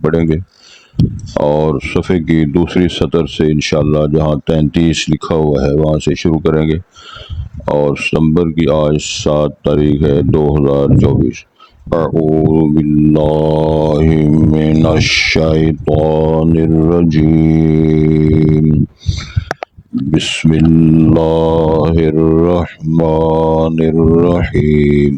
پڑھیں گے، اور صفحے کی دوسری سطر سے انشاءاللہ جہاں 33 لکھا ہوا ہے وہاں سے شروع کریں گے، اور ستمبر کی آج 7 تاریخ ہے 2024۔ اعوذ باللہ من الشیطان الرجیم، بسم اللہ الرحمن الرحیم۔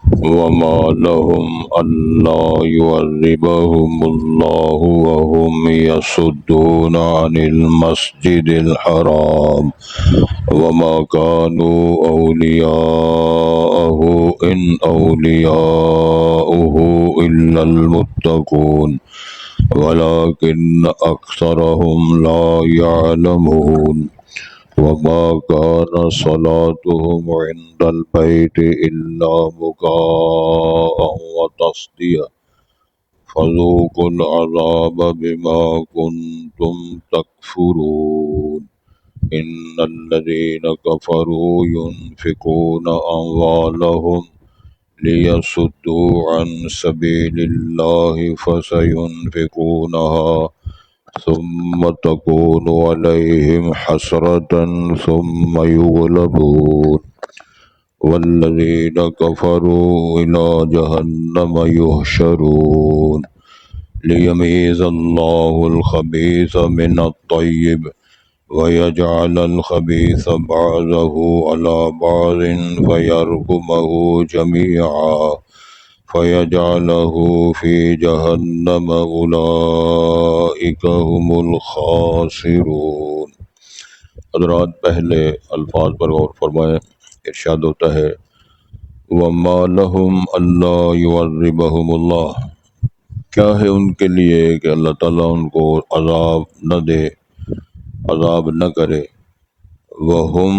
وما لهم ألا يعذبهم الله وهم يصدون عن المسجد الحرام وما كانوا أولياءه إن أولياؤه إلا المتقون ولكن أكثرهم لا يعلمون۔ وما كان صلاتهم عند البيت إلا مكاء وتصدية فذوقوا العذاب بما كنتم تكفرون۔ إن الذين كفروا ينفقون أموالهم ليصدوا عن سبيل الله فسينفقونها ثم تكون عليهم حسرة ثم يغلبون والذين كفروا إلى جهنم يحشرون ليميز الله الخبيث من الطيب ويجعل الخبيث بعضه على بعض فيركمه جميعا فيجعله في جهنم أولئك هم الخاسرون۔ حضرات، پہلے الفاظ پر غور فرمائیں۔ ارشاد ہوتا ہے وَمَا لَهُمْ أَلَّا يُعَذِّبَهُمُ اللَّهُ، کیا ہے ان کے لیے کہ اللہ تعالیٰ ان کو عذاب نہ دے، عذاب نہ کرے۔ وَهُمْ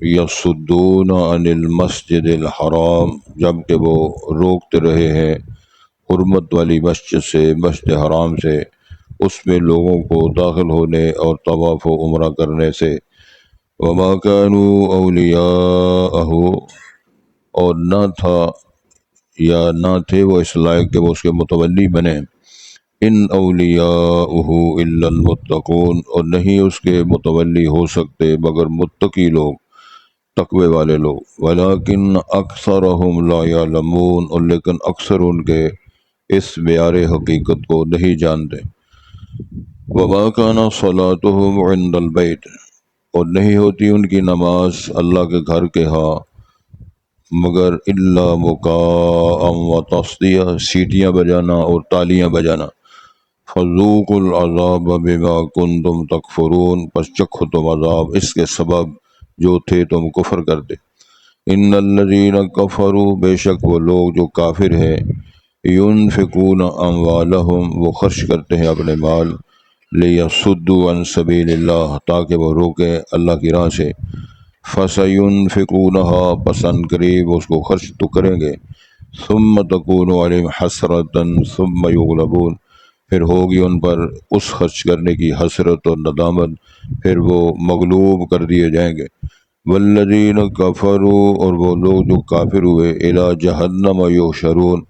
يَصُدُّونَ عَنِ الْمَسْجِدِ الْحَرَامِ، جبکہ وہ روکتے رہے ہیں حرمت والی مسجد سے، مسجد حرام سے، اس میں لوگوں کو داخل ہونے اور طواف و عمرہ کرنے سے۔ وما كانوا اولیاءہ، اور نہ تھا یا نہ تھے وہ اس لائق کہ وہ اس کے متولی بنے۔ ان اولیاءہ الا المتقون، اور نہیں اس کے متولی ہو سکتے مگر متقی لوگ، تقوی والے لوگ۔ ولیکن اکثرہم لا یعلمون، اور لیکن اکثر ان کے اس معیار حقیقت کو نہیں جانتے۔ وما کان صلاتہم عند البیت، اور نہیں ہوتی ان کی نماز اللہ کے گھر کے ہاں مگر الا مکاء و تصدیہ، سیٹیاں بجانا اور تالیاں بجانا۔ فذوقوا العذاب بما کنتم تکفرون، پس چکھو تم عذاب اس کے سبب جو تھے تم کفر کرتے۔ ان الذین کفروا، بے شک وہ لوگ جو کافر ہیں، ينفقون اموالہم، وہ خرچ کرتے ہیں اپنے مال، لیصدوا عن سبیل اللہ، تاکہ وہ روکیں اللہ کی راہ سے۔ فسینفقونہا، پس ان قریب اس کو خرچ تو کریں گے۔ ثم تکون علیہم حسرۃ ثم یغلبون، پھر ہوگی ان پر اس خرچ کرنے کی حسرت اور ندامت، پھر وہ مغلوب کر دیے جائیں گے۔ والذین کفروا، اور وہ لوگ جو کافر ہوئے، الی جہنم یحشرون،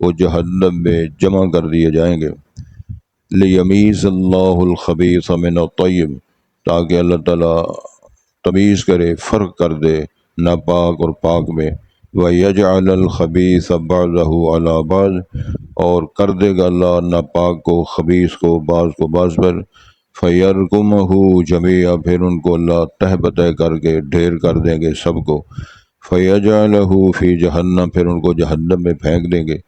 وہ جہنم میں جمع کر دیے جائیں گے۔ لیمیز اللہ الخبیث من الطیب، تاکہ اللہ تعالیٰ تمیز کرے، فرق کر دے ناپاک اور پاک میں۔ وَيَجْعَلَ الْخَبِيثَ بَعْضَهُ عَلَى بَعْضٍ، اور کر دے گا اللہ ناپاک کو، خبیث کو، بعض کو بعض پر۔ فَيَرْكُمَهُ جَمِيعًا، پھر ان کو اللہ تہ بتہ کر کے ڈھیر کر دیں گے سب کو۔ فَيَجْعَلَهُ فِي جَهَنَّمَ، پھر ان کو جہنم میں پھینک دیں گے۔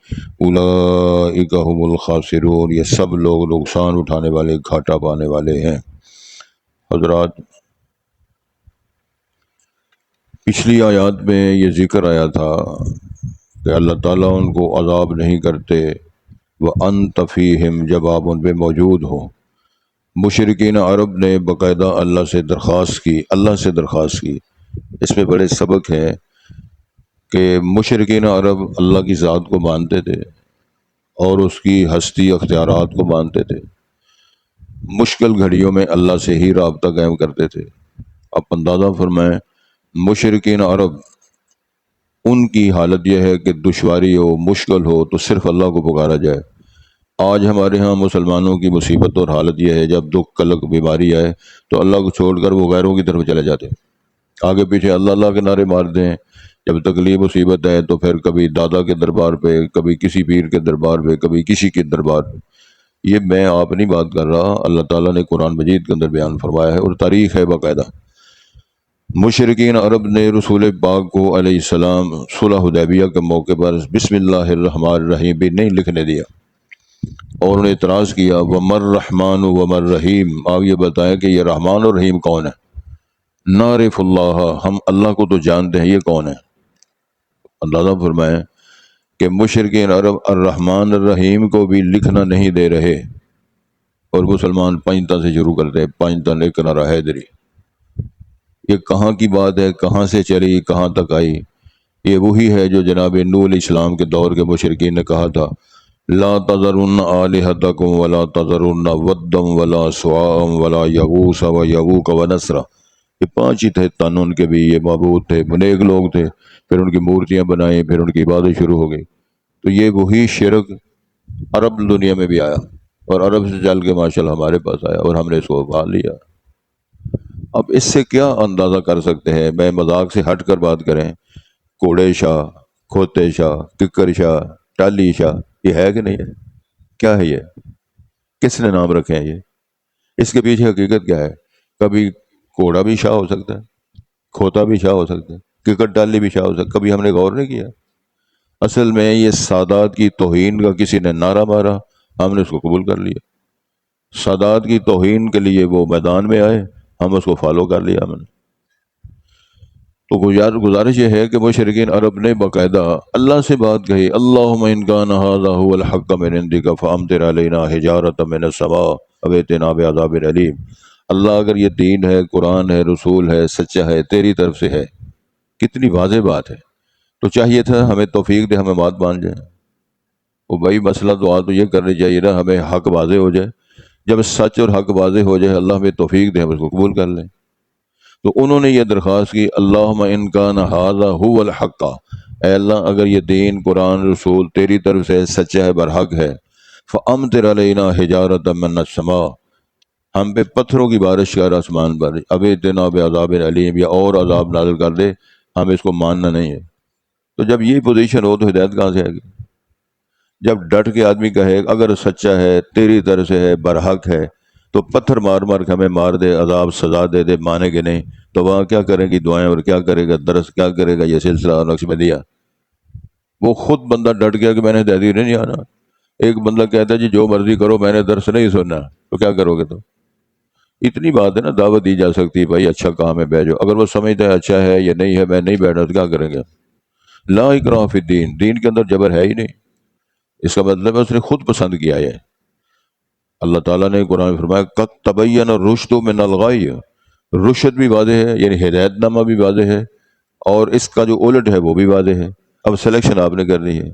أُولَئِكَ هُمُ الْخَاسِرُونَ، یہ سب لوگ نقصان اٹھانے والے، گھاٹا پانے والے ہیں۔ حضرات، پچھلی آیات میں یہ ذکر آیا تھا کہ اللہ تعالیٰ ان کو عذاب نہیں کرتے، وَأَنْتَ فِيهِمْ، جب آپ ان پہ موجود ہوں۔ مشرکین عرب نے باقاعدہ اللہ سے درخواست کی۔ اس میں بڑے سبق ہیں کہ مشرکین عرب اللہ کی ذات کو مانتے تھے اور اس کی ہستی اختیارات کو مانتے تھے، مشکل گھڑیوں میں اللہ سے ہی رابطہ قائم کرتے تھے۔ آپ اندازہ فرمائیں، مشرکین عرب، ان کی حالت یہ ہے کہ دشواری ہو، مشکل ہو تو صرف اللہ کو پکارا جائے، آج ہمارے ہاں مسلمانوں کی مصیبت اور حالت یہ ہے، جب دکھ کلک بیماری آئے تو اللہ کو چھوڑ کر وہ غیروں کی طرف چلے جاتے ہیں، آگے پیچھے اللہ اللہ کے نعرے مارتے ہیں۔ جب تکلیف مصیبت ہے تو پھر کبھی دادا کے دربار پہ، کبھی کسی پیر کے دربار پہ، کبھی کسی کے دربار پہ۔ یہ میں آپ نہیں بات کر رہا، اللہ تعالیٰ نے قرآن مجید کے اندر بیان فرمایا ہے، اور تاریخ ہے باقاعدہ۔ مشرکین عرب نے رسول پاک کو علیہ السلام صلح حدیبیہ کے موقع پر بسم اللہ الرحمن الرحیم بھی نہیں لکھنے دیا، اور انہیں اعتراض کیا ومر رحمان ومر رحیم، آپ یہ بتائیں کہ یہ رحمان اور رحیم کون ہے؟ نعرف اللہ، ہم اللہ کو تو جانتے ہیں، یہ کون ہے؟ اندازہ فرمائیں کہ مشرکین عرب الرحمن الرحیم کو بھی لکھنا نہیں دے رہے، اور مسلمان پنجتہ سے شروع کرتے ہیں، پنجتہ لکھنا رہا حیدری۔ یہ کہاں کی بات ہے، کہاں سے چلی، کہاں تک آئی؟ یہ وہی ہے جو جناب نوح علیہ السلام کے دور کے مشرکین نے کہا تھا، لا تذرن آلہتکم ولا تذرن ودم ولا سواعا ولا یغوث ویعوق ونسرا۔ یہ پانچ ہی تھے تن، ان کے بھی یہ معبود تھے، نیک لوگ تھے، پھر ان کی مورتیاں بنائیں، پھر ان کی عبادت شروع ہو گئی۔ تو یہ وہی شرک عرب دنیا میں بھی آیا، اور عرب سے چل کے ماشاءاللہ ہمارے پاس آیا، اور ہم نے اس کو پال لیا۔ اب اس سے کیا اندازہ کر سکتے ہیں؟ میں مذاق سے ہٹ کر بات کریں، کوڑے شاہ، کھوتے شاہ، ککر شاہ، ٹالی شاہ، یہ ہے کہ نہیں ہے؟ کیا ہے یہ؟ کس نے نام رکھے ہیں یہ؟ اس کے پیچھے حقیقت کیا ہے؟ کبھی کوڑا بھی شاہ ہو سکتا ہے، کھوتا بھی شاہ ہو سکتا ہے، ککر ٹالی بھی شاہ ہو سکتا ہے، کبھی ہم نے غور نہیں کیا؟ اصل میں یہ سادات کی توہین کا کسی نے نعرہ مارا، ہم نے اس کو قبول کر لیا۔ سادات کی توہین کے لیے وہ میدان میں آئے، ہم اس کو فالو کر لیا ہم نے۔ تو گزارش یہ ہے کہ مشرکین عرب نے باقاعدہ اللہ سے بات کہی، اللہم ان کان ھذا ھو الحق من عندک فامطر علینا حجارۃ من السماء او ائتنا بعذاب علیم۔ اللہ اگر یہ دین ہے، قرآن ہے، رسول ہے، سچا ہے، تیری طرف سے ہے، کتنی واضح بات ہے، تو چاہیے تھا ہمیں توفیق دے، ہمیں بات مان جائے۔ وہ بھائی مسئلہ دعا تو یہ کرنی چاہیے نا، ہمیں حق واضح ہو جائے، جب سچ اور حق واضح ہو جائے اللہ ہمیں توفیق دے، ہم اس کو قبول کر لیں۔ تو انہوں نے یہ درخواست کی، اللہم ان کان ھذا ھو الحق، اے اللہ اگر یہ دین، قرآن، رسول تیری طرف سے سچا ہے، برحق ہے، فامطر علینا حجارۃ من السماء، ہم پہ پتھروں کی بارش کر آسمان پر، اب ائتنا بعذاب علیم، یا اور عذاب نازل کر دے، ہم اس کو ماننا نہیں ہے۔ تو جب یہ پوزیشن ہو تو ہدایت کہاں سے آئے گی؟ جب ڈٹ کے آدمی کہے اگر سچا ہے، تیری طرف سے ہے، برحق ہے، تو پتھر مار مار کے ہمیں مار دے، عذاب سزا دے دے، مانے گے نہیں، تو وہاں کیا کریں گی دعائیں، اور کیا کرے گا درس، کیا کرے گا یہ سلسلہ نقشبندیہ؟ وہ خود بندہ ڈٹ گیا کہ میں نے ہدایت نہیں آنا۔ ایک بندہ کہتا ہے جی جو مرضی کرو، میں نے درس نہیں سننا، تو کیا کرو گے؟ تو اتنی بات ہے نا، دعوت دی جا سکتی ہے، بھائی اچھا کام ہے بیٹھ جاؤ، اگر وہ سمجھتا ہے اچھا ہے یا نہیں ہے، میں نہیں بیٹھا، تو کیا کریں گے؟ لا اکراہ فی الدین، دین کے اندر جبر ہے ہی نہیں، اس کا مطلب ہے اس نے خود پسند کیا ہے۔ اللہ تعالیٰ نے قرآن میں فرمایا قد تبین الرشد من الغی، رشد بھی واضح ہے، یعنی ہدایت نامہ بھی واضح ہے، اور اس کا جو الٹ ہے وہ بھی واضح ہے، اب سلیکشن آپ نے کرنی ہے۔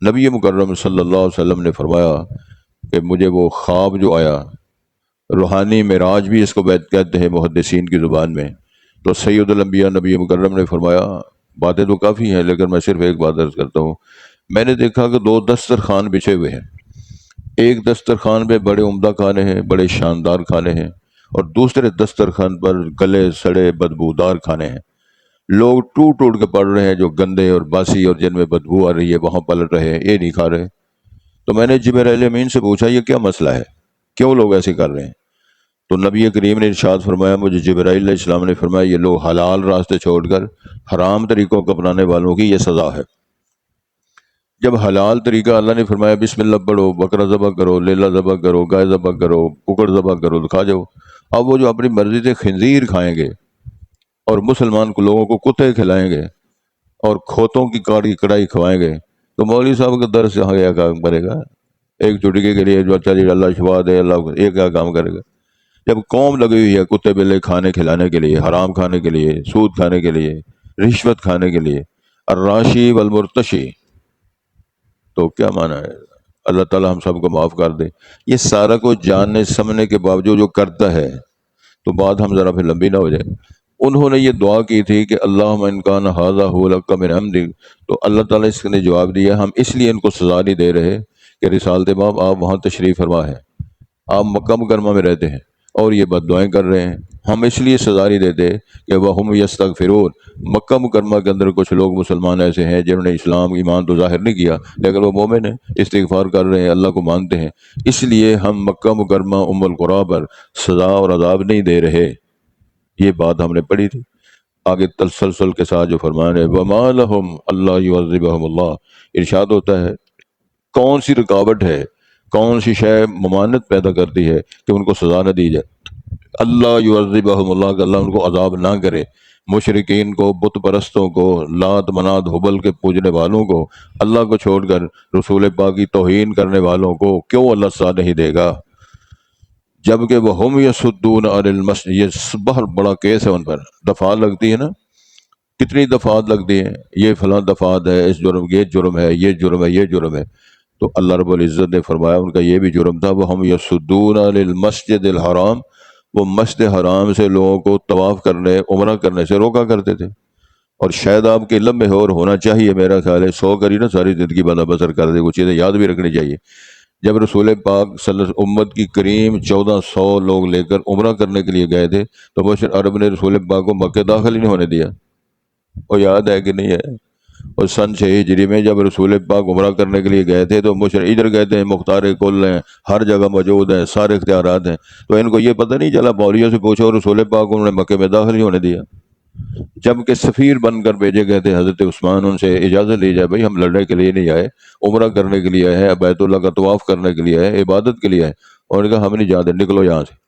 نبی مکرم صلی اللہ علیہ وسلم نے فرمایا کہ مجھے وہ خواب جو آیا، روحانی معراج بھی اس کو کہتے ہیں محدثین کی زبان میں، تو سید الانبیاء نبی مکرم نے فرمایا، باتیں تو کافی ہیں لیکن میں صرف ایک بات عرض کرتا ہوں، میں نے دیکھا کہ دو دسترخوان بچھے ہوئے ہیں، ایک دسترخوان پہ بڑے عمدہ کھانے ہیں، بڑے شاندار کھانے ہیں، اور دوسرے دسترخوان پر گلے سڑے بدبودار کھانے ہیں، لوگ ٹوٹ ٹوٹ کے پڑ رہے ہیں، جو گندے اور باسی اور جن میں بدبو آ رہی ہے وہاں پلٹ رہے ہیں، یہ نہیں کھا رہے۔ تو میں نے جبرائیل امین سے پوچھا یہ کیا مسئلہ ہے، کیوں لوگ ایسے کر رہے ہیں؟ تو نبی کریم نے ارشاد فرمایا، مجھے جبرائیل علیہ السلام نے فرمایا یہ لوگ حلال راستے چھوڑ کر حرام طریقوں کو اپنانے والوں کی یہ سزا ہے۔ جب حلال طریقہ اللہ نے فرمایا بسم اللہ پڑھو، بکرا ذبح کرو، لیلا ذبح کرو، گائے ذبح کرو، ککڑ ذبح کرو، تو کھا جاؤ۔ اب وہ جو اپنی مرضی سے خنزیر کھائیں گے اور مسلمان کو لوگوں کو کتے کھلائیں گے اور کھوتوں کی کاڑی کڑائی کھوائیں گے، تو مولوی صاحب کا درس یہاں کیا کام کرے گا؟ ایک چٹکی کے لیے جو اچھا جی اللہ شفا دے، اللہ یہ کیا کام کرے گا؟ جب قوم لگی ہوئی ہے کتے بلے کھانے کھلانے کے لیے، حرام کھانے کے لیے، سود کھانے کے لیے، رشوت کھانے کے لیے، الراشی والمرتشی، تو کیا معنی ہے؟ اللہ تعالیٰ ہم سب کو معاف کر دے۔ یہ سارا کچھ جاننے سمجھنے کے باوجود جو کرتا ہے، تو بات ہم ذرا پھر لمبی نہ ہو جائے۔ انہوں نے یہ دعا کی تھی کہ اللہم ان کان ھذا ھو الحق من عندک، تو اللہ تعالیٰ اس نے جواب دیا ہم اس لیے ان کو سزا نہیں دے رہے کہ رسالت امام آپ وہاں تشریف فرما ہے، آپ مکہ مکرمہ میں رہتے ہیں اور یہ بد دعائیں کر رہے ہیں، ہم اس لیے سزا نہیں دیتے کہ وہم یستغفرون، مکہ مکرمہ کے اندر کچھ لوگ مسلمان ایسے ہیں جنہوں نے اسلام ایمان تو ظاہر نہیں کیا لیکن وہ مومن ہیں، استغفار کر رہے ہیں، اللہ کو مانتے ہیں، اس لیے ہم مکہ مکرمہ ام القریٰ پر سزا اور عذاب نہیں دے رہے۔ یہ بات ہم نے پڑھی تھی۔ آگے تسلسل کے ساتھ جو فرمان ہے وما لهم اللہ يعذبهم اللہ، ارشاد ہوتا ہے کون سی رکاوٹ ہے، کون سی شے ممانعت پیدا کرتی ہے کہ ان کو سزا نہ دی جائے، اللہ یعذبہم اللہ کہ اللہ ان کو عذاب نہ کرے، مشرکین کو، بت پرستوں کو، لات منات حبل کے پوجنے والوں کو، اللہ کو چھوڑ کر رسول پاک کی توہین کرنے والوں کو کیوں اللہ سزا نہیں دے گا، جبکہ وہ ہم یصدون عن المسجد، یہ بہت بڑا کیس ہے، ان پر دفعات لگتی ہے نا، کتنی دفعات لگتی ہیں، یہ فلاں دفعات ہے، اس جرم یہ جرم ہے، یہ جرم ہے، یہ جرم ہے، تو اللہ رب العزت نے فرمایا ان کا یہ بھی جرم تھا، وہ ہم یصدون عن المسجد الحرام، وہ مسجد حرام سے لوگوں کو طواف کرنے، عمرہ کرنے سے روکا کرتے تھے۔ اور شاید آپ کے علم میں اور ہونا چاہیے، میرا خیال ہے 100 کری نا ساری زندگی بندہ بسر کر دے، کچھ چیزیں یاد بھی رکھنی چاہیے۔ جب رسول پاک صلی اللہ علیہ وسلم امت کی کریم 1400 لوگ لے کر عمرہ کرنے کے لیے گئے تھے تو مشرک عرب نے رسول پاک کو مکہ داخل ہی نہیں ہونے دیا، وہ یاد ہے کہ نہیں ہے؟ اور سن 6 ہجری میں جب رسول پاک عمرہ کرنے کے لیے گئے تھے تو مشرک ادھر گئے تھے، مختار کل ہیں، ہر جگہ موجود ہیں، سارے اختیارات ہیں، تو ان کو یہ پتہ نہیں چلا، مولویوں سے پوچھو رسول پاک انہوں نے مکے میں داخل نہیں ہونے دیا، جبکہ سفیر بن کر بھیجے گئے تھے حضرت عثمان، ان سے اجازت لی جائے، بھائی ہم لڑنے کے لیے نہیں آئے، عمرہ کرنے کے لیے آئے ہیں، بیت اللہ کا طواف کرنے کے لیے آئے، عبادت کے لیے آئے، اور انہوں نے کہا ہم نہیں جاتے، نکلو یہاں سے۔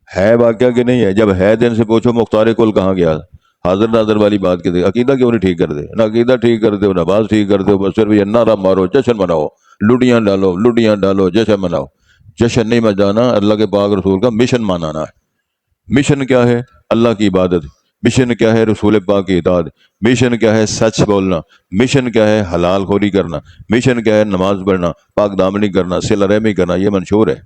ہے واقعہ کہ نہیں ہے؟ جب ہے دن سے پوچھو مختار کل کہاں گیا، حاضر ناظر والی بات کی تھی، عقیدہ کیوں نہیں ٹھیک کرتے؟ نہ عقیدہ ٹھیک کرتے ہو، نماز ٹھیک کرتے ہو، بس صرف یہ نعرہ مارو، جشن مناؤ، لڈیاں ڈالو، لڈیاں ڈالو، جشن مناؤ۔ جشن نہیں منانا، اللہ کے پاک رسول کا مشن منانا ہے۔ مشن کیا ہے؟ اللہ کی عبادت، مشن کیا ہے؟ رسول پاک کی اطاعت، مشن کیا ہے؟ سچ بولنا، مشن کیا ہے؟ حلال خوری کرنا، مشن کیا ہے؟ نماز پڑھنا، پاک دامنی کرنا، صلہ رحمی کرنا، یہ منشور ہے،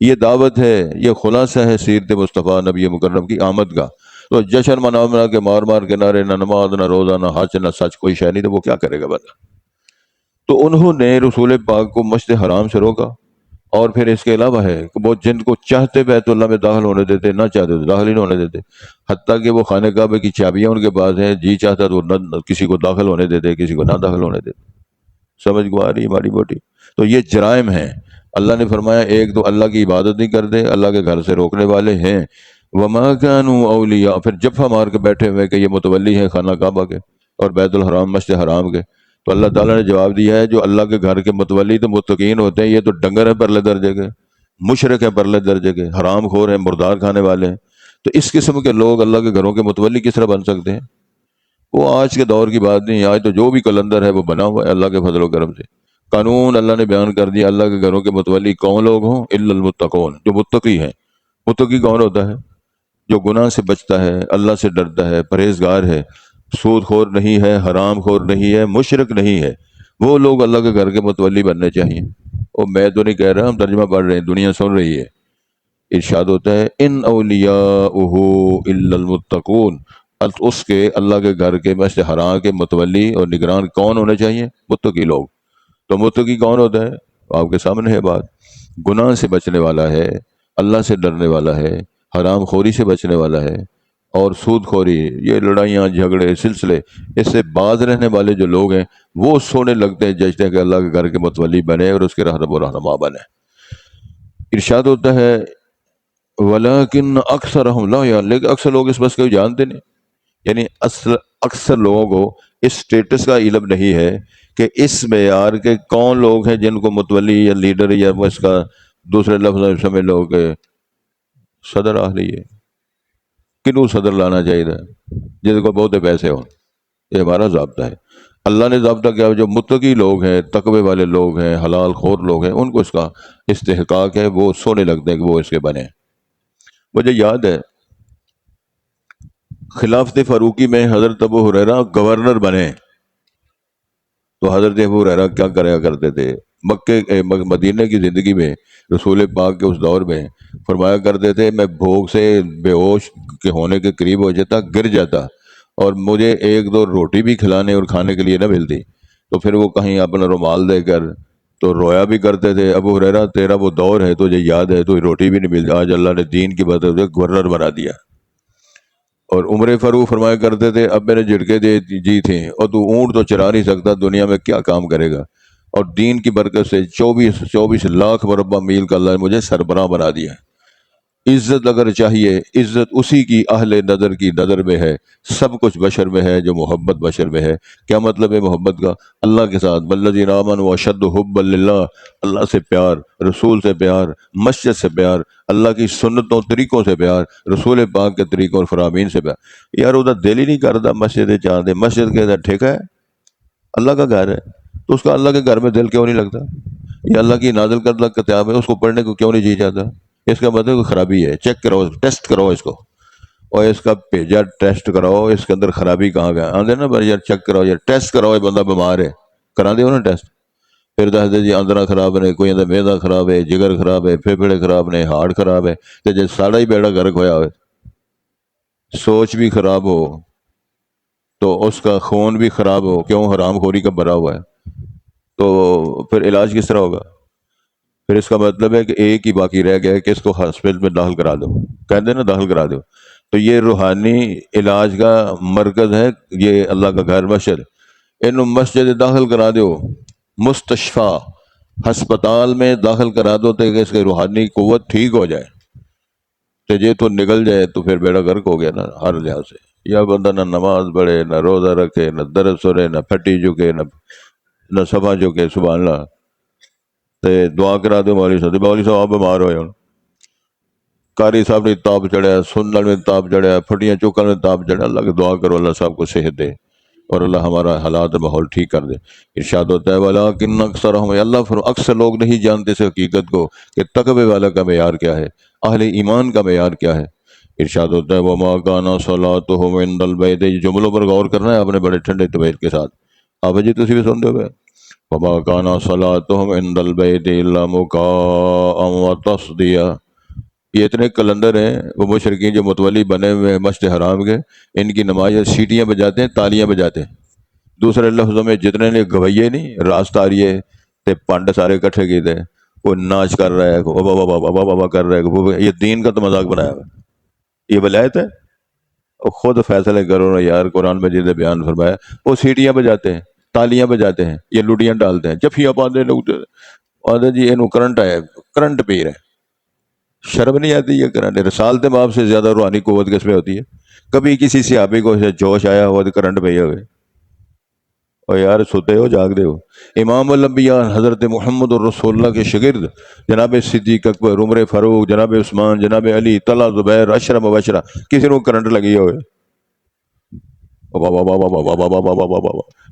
یہ دعوت ہے، یہ خلاصہ ہے سیرت مصطفیٰ نبی مکرم کی آمد کا۔ تو جشن منا منا کے مار مار کے نعرے، نہ نماز نہ روزہ نہ حج نہ سچ، کوئی شے نہیں، تو وہ کیا کرے گا بندہ؟ تو انہوں نے رسول پاک کو مسجد حرام سے روکا، اور پھر اس کے علاوہ ہے کہ وہ جن کو چاہتے بیت اللہ میں داخل ہونے دیتے، نہ چاہتے تو داخل ہی نہیں ہونے دیتے، حتیٰ کہ وہ خانہ کعبہ کی چابیاں ان کے پاس ہیں، جی چاہتا تو نہ کسی کو داخل ہونے دیتے، کسی کو نہ داخل ہونے دیتے۔ سمجھ کو آ رہی ہے ہماری بوٹی؟ تو یہ جرائم ہیں۔ اللہ نے فرمایا ایک تو اللہ کی عبادت نہیں کرتے، اللہ کے گھر سے روکنے والے ہیں، وما كانوا اولیاء، پھر جفا مار کے بیٹھے ہوئے کہ یہ متولی ہیں خانہ کعبہ کے اور بیت الحرام مسجد حرام کے۔ تو اللہ تعالیٰ نے جواب دیا ہے جو اللہ کے گھر کے متولی تو متقین ہوتے ہیں، یہ تو ڈنگر ہیں پرلے درجے کے، مشرک ہیں پرلے درجے کے، حرام خور ہیں، مردار کھانے والے ہیں۔ تو اس قسم کے لوگ اللہ کے گھروں کے متولی کس طرح بن سکتے ہیں؟ وہ آج کے دور کی بات نہیں، آج تو جو بھی کلندر ہے وہ بنا ہوا ہے اللہ کے فضل و کرم سے۔ قانون اللہ نے بیان کر دیا، اللہ کے گھروں کے متولی کون لوگ ہوں؟ الا المتقون، جو متقی ہیں۔ متقی کون ہوتا ہے؟ جو گناہ سے بچتا ہے، اللہ سے ڈرتا ہے، پرہیزگار ہے، سود خور نہیں ہے، حرام خور نہیں ہے، مشرک نہیں ہے، وہ لوگ اللہ کے گھر کے متولی بننے چاہیے۔ اور میں تو نہیں کہہ رہا، ہم ترجمہ پڑھ رہے ہیں، دنیا سن رہی ہے۔ ارشاد ہوتا ہے ان اولیاءہ الا المتقون، اس کے اللہ کے گھر کے مسجد حرام کے متولی اور نگران کون ہونے چاہیے؟ متقی لوگ۔ تو متقی کون ہوتا ہے؟ آپ کے سامنے ہے بات، گناہ سے بچنے والا ہے، اللہ سے ڈرنے والا ہے، حرام خوری سے بچنے والا ہے، اور سود خوری، یہ لڑائیاں جھگڑے سلسلے، اس سے باز رہنے والے جو لوگ ہیں وہ سونے لگتے ہیں، ججتے ہیں کہ اللہ کے گھر کے متولی بنے اور اس کے رہنما و رہنما بنے۔ ارشاد ہوتا ہے ولیکن اکثرہم لا یعلمون، لیکن اکثر لوگ اس بس کو جانتے نہیں، یعنی اکثر لوگوں کو اس سٹیٹس کا علم نہیں ہے کہ اس معیار کے کون لوگ ہیں جن کو متولی یا لیڈر یا اس کا دوسرے لفظ میں سمجھ لو کہ صدر آ رہی ہے، کنوں صدر لانا چاہیے تھا جن کو بہت پیسے ہوں۔ یہ ہمارا ضابطہ ہے۔ اللہ نے ضابطہ کیا؟ جو متقی لوگ ہیں، تقوی والے لوگ ہیں، حلال خور لوگ ہیں، ان کو اس کا استحقاق ہے، وہ سونے لگتے ہیں کہ وہ اس کے بنے۔ مجھے یاد ہے خلافت فاروقی میں حضرت ابو ہریرہ گورنر بنے، تو حضرت ابو ہریرہ کیا کریا کرتے تھے؟ مدینہ کی زندگی میں رسول پاک کے اس دور میں فرمایا کرتے تھے میں بھوک سے بے ہوش کے ہونے کے قریب ہو جاتا، گر جاتا، اور مجھے ایک دو روٹی بھی کھلانے اور کھانے کے لیے نہ ملتی، تو پھر وہ کہیں اپنا رومال دے کر تو رویا بھی کرتے تھے، ابو ہریرہ تیرا وہ دور ہے، تجھے یاد ہے تو روٹی بھی نہیں ملتی، آج اللہ نے دین کی بدولت گورنر بنا دیا۔ اور عمر فاروق فرمایا کرتے تھے اب میرے جھٹکے دے جی تھے، اور تو اونٹ تو چرا نہیں سکتا، دنیا میں کیا کام کرے گا؟ اور دین کی برکت سے 24 لاکھ مربع میل کا اللہ نے مجھے سربراہ بنا دیا۔ عزت اگر چاہیے، عزت اسی کی اہل نظر کی نظر میں ہے، سب کچھ بشر میں ہے جو محبت بشر میں ہے۔ کیا مطلب ہے محبت کا؟ اللہ کے ساتھ والذین آمنوا اشد حبا للہ، اللہ سے پیار، رسول سے پیار، مسجد سے پیار، اللہ کی سنتوں طریقوں سے پیار، رسول پاک کے طریقوں اور فرامین سے پیار۔ یار ادھر دل ہی نہیں کرتا مسجد چاہتے، مسجد کے ادھر ٹھیکہ ہے، اللہ کا گھر ہے، تو اس کا اللہ کے گھر میں دل کیوں نہیں لگتا؟ یہ اللہ کی نازل کردہ کتاب ہے، اس کو پڑھنے کو کیوں نہیں جی جاتا؟ اس کا مطلب کوئی خرابی ہے، چیک کرو، ٹیسٹ کرو اس کو، اور اس کا پیجا ٹیسٹ کراؤ، اس کے اندر خرابی کہاں گیا آدھے نا بھائی، یار چیک کراؤ، یار ٹیسٹ کراؤ، یہ بندہ بیمار ہے، کرا دے نا ٹیسٹ، پھر دس دے جی اندرا خراب نے، کوئی اندر میدا خراب ہے، جگر خراب ہے، پھیپھڑے خراب نے، ہارٹ خراب ہے، تو جی ساڑا ہی بیڑا گرک ہویا ہوئے، سوچ بھی خراب ہو تو اس کا خون بھی خراب ہو، کیوں؟ حرام خوری کا بھرا ہوا ہے، تو پھر علاج کس طرح ہوگا؟ پھر اس کا مطلب ہے کہ ایک ہی باقی رہ گیا ہے کہ اس کو ہاسپٹل میں داخل کرا دو، کہتے ہیں نا داخل کرا دو، تو یہ روحانی علاج کا مرکز ہے، یہ اللہ کا گھر مسجد، انہوں مسجد داخل کرا دو، مستشفی ہسپتال میں داخل کرا دو تو کہ اس کی روحانی قوت ٹھیک ہو جائے، تو یہ تو نکل جائے تو پھر بیڑا غرق ہو گیا نا ہر لحاظ سے۔ یا بندہ نہ نماز پڑھے، نہ روزہ رکھے، نہ درس سنے، نہ پھٹی جھکے، نہ صفا جھکے، سبحان اللہ، تو دعا کرا دو مولوی صاحب آپ بیمار ہوئے ہوں، قاری صاحب نے تاپ چڑھیا، سنن میں تاپ چڑھیا، پھٹیاں چوکن میں تاپ چڑھیا، اللہ کی دعا کرو اللہ صاحب کو صحت دے اور اللہ ہمارا حالات ماحول ٹھیک کر دے۔ ارشاد ہوتا ہے وَلَٰكِنَّ أَكْثَرَهُمْ، اللہ اکثر لوگ نہیں جانتے اس حقیقت کو کہ تقوی والا کا معیار کیا ہے، اہل ایمان کا معیار کیا ہے۔ ارشاد ہوتا ہے وَمَا كَانَ صَلَاتُهُمْ عِندَ الْبَيْتِ، جملوں پر غور کرنا ہے آپ نے بڑے ٹھنڈے طبیعت کے ساتھ، آپ جی تسی بھی سنتے ہوئے، وَمَا كَانَ صَلَاتُهُمْ عِندَ الْبَيْتِ إِلَّا مُكَاءً وَتَصْدِيَةً۔ یہ اتنے کلندر ہیں وہ مشرکین جو متولی بنے ہوئے ہیں مسجد حرام کے، ان کی نماز سیٹیاں بجاتے ہیں، تالیاں بجاتے ہیں، دوسرے لفظوں میں جتنے نے گویے نہیں راست آ رہی ہے تے پانڈ سارے کٹھے کی تھے، وہ ناچ کر رہا ہے، بابا بابا بابا بابا کر رہا ہے، یہ دین کا تو مذاق بنایا ہوا ہے، یہ ولایت ہے؟ اور خود فیصلے کرو نا یار، قرآن مجید نے بیان فرمایا، وہ سیٹیاں بجاتے ہیں، تالیاں بجاتے ہیں، یہ لڈیاں ڈالتے ہیں، جفیاں پاندے لوگ آدھے جی اینو کرنٹ آیا، کرنٹ پی رہے، شرم نہیں آتی یہ کرنٹ؟ رسالت باپ سے زیادہ روحانی قوت کس میں ہوتی ہے؟ کبھی کسی صحابی کو جوش آیا ہوا تو کرنٹ پہ ہوئے، اور یار سوتے ہو جاگ دے ہو؟ امام الانبیاء حضرت محمد الرسول اللہ کے شاگرد جناب صدیق اکبر، عمر فاروق، جناب عثمان، جناب علی، طلحہ، زبیر، عشرہ مبشرہ، کسی کو کرنٹ لگی ہوئے،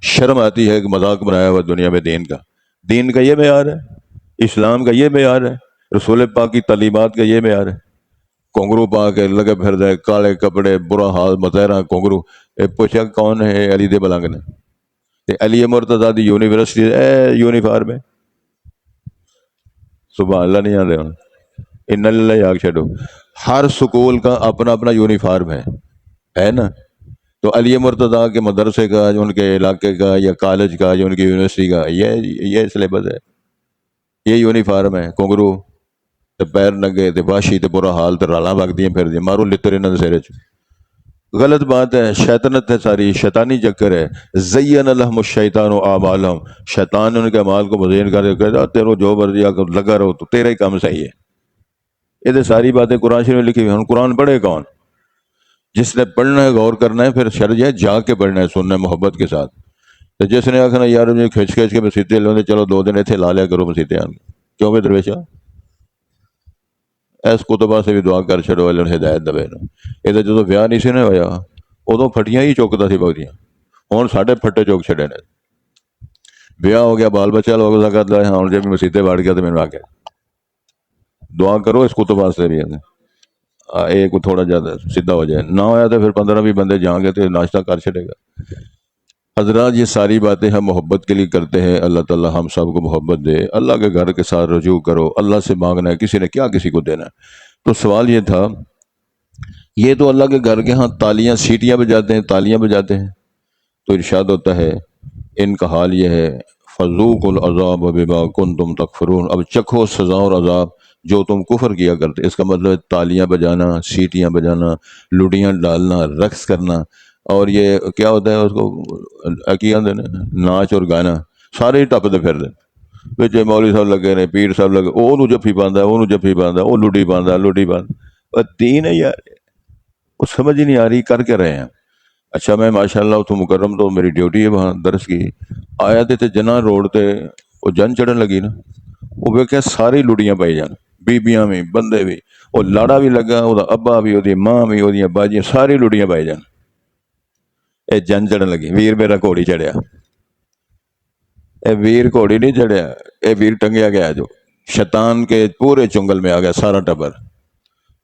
شرم آتی ہے کہ مذاق بنایا ہوا دنیا میں دین کا۔ دین کا یہ معیار ہے، اسلام کا یہ معیار ہے، رسول پاک کی تعلیمات کا یہ معیار ہے؟ کونگرو پا کے لگے پھر دے، کالے کپڑے، برا حال، مظاہرہ کونگرو، پوچھا کون ہے؟ علی دے بلنگ نے، علی مرتضیٰ دی یونیورسٹی یونیفارم ہے، سبحان اللہ نہیں آدھے ہوں، ان اللہ آگ چھڑو، ہر سکول کا اپنا اپنا یونیفارم ہے نا؟ تو علی مرتضیٰ کے مدرسے کا، جو ان کے علاقے کا یا کالج کا یا ان کی یونیورسٹی کا یہ سلیبس ہے، یہ یونیفارم ہے۔ کونگرو تے پیر ننگے تے باشی تے برا حال تے رالاں لگدیاں پھر دی، مارو لتر انہاں دے سر وچ، غلط بات ہے، شیطنت ہے، ساری شیطانی چکر ہے۔ زین لہم الشیطان اعمالہم، شیطان نے ان کے اعمال کو مزین کر کے کہتا تیرو جو مرضی لگا رہو تو تیرا ہی کام صحیح ہے۔ یہ تو ساری باتیں قرآن شریف میں لکھی ہوئی ہیں، قرآن پڑھے کون؟ جس نے پڑھنا ہے غور کرنا ہے، پھر شرج ہے جا کے پڑھنا ہے، سننا ہے محبت کے ساتھ۔ تو جس نے آخنا یار مجھے کھچ کھچ کے مسیطے لونے، چلو 2 دن اتنے لا لیا کرو مسیطے آن، کیوں بھی درویشہ ایس کتبہ سے بھی دعا کر چھڑو اللہ ہدایت دے نا۔ یہ تو جدو ویاہ نہیں سی نہ ہویا ادو پھٹیاں ہی چکتا سی بگدیاں، ہوں ساڈے پھٹے چوک چھڑے نے، ویاہ ہو گیا، بال بچہ لوگ کرتا ہے، ہوں جب مسیطے بڑھ گیا تو میرے آ کے دعا کرو اس کتب واسطے بھی ایک تھوڑا زیادہ سیدھا ہو جائے، نہ ہویا تو پھر 15-20 بندے جائیں گے تو ناشتہ کر چھڑے گا۔ حضرات یہ ساری باتیں ہم محبت کے لیے کرتے ہیں، اللہ تعالیٰ ہم سب کو محبت دے۔ اللہ کے گھر کے ساتھ رجوع کرو، اللہ سے مانگنا ہے، کسی نے کیا کسی کو دینا ہے؟ تو سوال یہ تھا، یہ تو اللہ کے گھر کے ہاں تالیاں سیٹیاں بجاتے ہیں، تالیاں بجاتے ہیں، تو ارشاد ہوتا ہے ان کا حال یہ ہے فذوقوا العذاب بما کنتم تکفرون، اب چکھو سزا اور عذاب جو تم کفر کیا کرتے۔ اس کا مطلب ہے تالیاں بجانا، سیٹیاں بجانا، لڈیاں ڈالنا، رقص کرنا، اور یہ کیا ہوتا ہے اس کو کیا ناچ اور گانا، سارے ہی ٹپتے پھر دے بچ مولوی صاحب لگے نے، پیر صاحب لگے، وہ جفی پاندا، وہ جفی پاندا، وہ لڈی پاندا، لڈی پاندا، اور دین ہے یار، وہ سمجھ ہی نہیں آ رہی کر کے رہے ہیں۔ اچھا میں ماشاء اللہ تو مکرم، تو میری ڈیوٹی ہے وہاں درس کی، آیا تے جنا روڈ تے وہ جن چڑھن لگی نا، وہ ویکھیا ساری لڑیاں پائی جان، بیبیاں بھی، بندے بھی، وہ لاڑا بھی لگا، وہ ابا بھی، وہ ماں بھی، وہ باجیاں، ساری لڑیاں پائی جان۔ اے جن چڑھن لگی، ویر میرا گھوڑی چڑھیا، اے ویر گھوڑی نہیں چڑھیا، اے ویر ٹنگیا گیا، جو شیطان کے پورے چنگل میں آ گیا سارا ٹبر۔